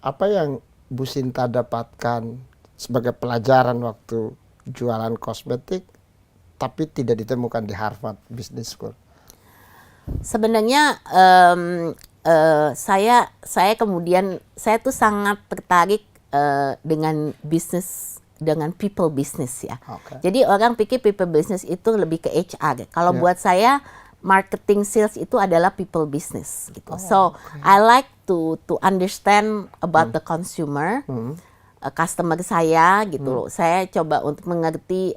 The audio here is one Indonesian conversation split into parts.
Apa yang Bu Sinta dapatkan sebagai pelajaran waktu jualan kosmetik, tapi tidak ditemukan di Harvard Business School? Sebenarnya saya kemudian saya tuh sangat tertarik dengan bisnis, dengan people business ya. Okay. Jadi orang pikir people business itu lebih ke HR. Kalau buat saya marketing sales itu adalah people business gitu. So I like to understand about the consumer, customer saya gitu loh. Saya coba untuk mengerti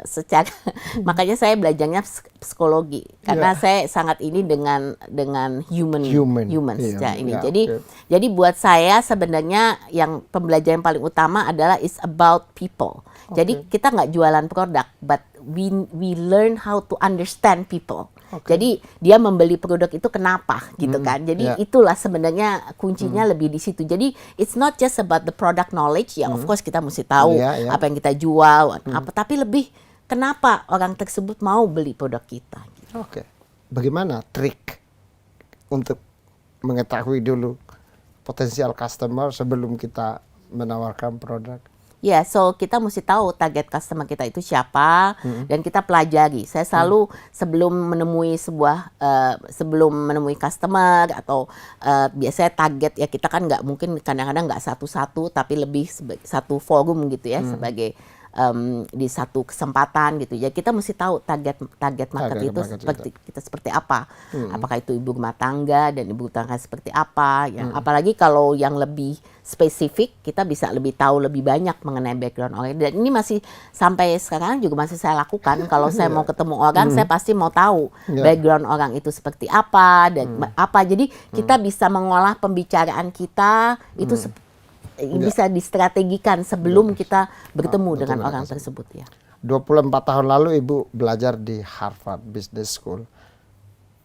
secara makanya saya belajarnya psikologi karena saya sangat ini dengan humans ya ini. Jadi buat saya sebenarnya yang pembelajaran paling utama adalah is about people. Jadi kita nggak jualan produk, but we learn how to understand people. Jadi dia membeli produk itu kenapa gitu kan. Jadi itulah sebenarnya kuncinya lebih di situ. Jadi it's not just about the product knowledge ya, of course kita mesti tahu apa yang kita jual, apa, tapi lebih kenapa orang tersebut mau beli produk kita. Gitu. Oke. Bagaimana trik untuk mengetahui dulu potensial customer sebelum kita menawarkan produk? Ya, so kita mesti tahu target customer kita itu siapa dan kita pelajari. Saya selalu sebelum menemui customer atau biasanya target ya kita kan nggak mungkin kadang-kadang nggak satu-satu tapi lebih satu forum gitu ya sebagai di satu kesempatan gitu ya, kita mesti tahu target market itu seperti apa, apakah itu ibu rumah tangga dan ibu rumah tangga seperti apa ya, apalagi kalau yang lebih spesifik kita bisa lebih tahu lebih banyak mengenai background orang, dan ini masih sampai sekarang juga masih saya lakukan. Kalau saya mau ketemu orang saya pasti mau tahu background orang itu seperti apa dan apa, jadi kita bisa mengolah pembicaraan kita itu bisa distrategikan sebelum kita bertemu dengan orang tersebut ya. 24 tahun lalu Ibu belajar di Harvard Business School.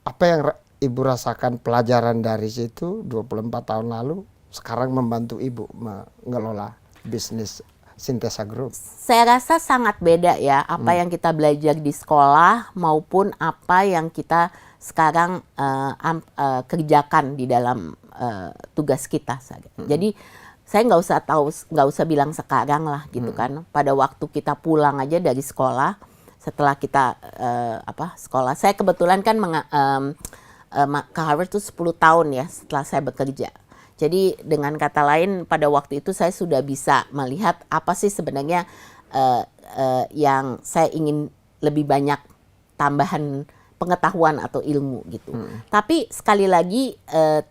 Apa yang Ibu rasakan pelajaran dari situ 24 tahun lalu sekarang membantu Ibu mengelola bisnis Syntesa Group? Saya rasa sangat beda ya, apa yang kita belajar di sekolah maupun apa yang kita sekarang kerjakan di dalam tugas kita. Jadi saya nggak usah bilang sekarang lah gitu kan. Pada waktu kita pulang aja dari sekolah, setelah kita sekolah, saya kebetulan kan ke Harvard itu 10 tahun ya setelah saya bekerja. Jadi dengan kata lain pada waktu itu saya sudah bisa melihat apa sih sebenarnya yang saya ingin lebih banyak tambahan pengetahuan atau ilmu gitu. Tapi sekali lagi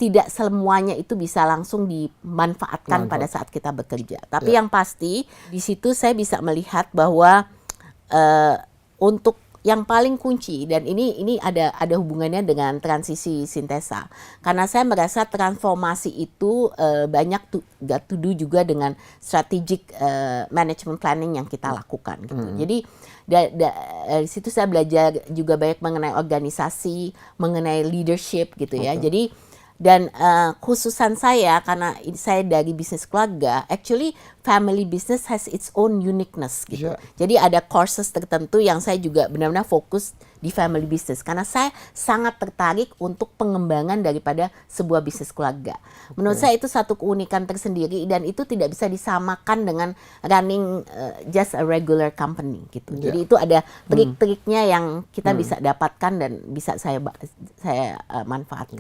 tidak semuanya itu bisa langsung dimanfaatkan pada saat kita bekerja. Tapi yang pasti di situ saya bisa melihat bahwa untuk yang paling kunci, dan ini ada hubungannya dengan transisi Syntesa. Karena saya merasa transformasi itu banyak to do juga dengan strategic management planning yang kita lakukan gitu. Jadi dari situ saya belajar juga banyak mengenai organisasi, mengenai leadership gitu ya. Jadi dan khususan saya karena saya dari bisnis keluarga, actually family business has its own uniqueness gitu. Jadi ada courses tertentu yang saya juga benar-benar fokus di family business karena saya sangat tertarik untuk pengembangan daripada sebuah bisnis keluarga. Menurut saya itu satu keunikan tersendiri dan itu tidak bisa disamakan dengan running just a regular company gitu. Jadi itu ada trik-triknya yang kita bisa dapatkan dan bisa saya manfaatkan.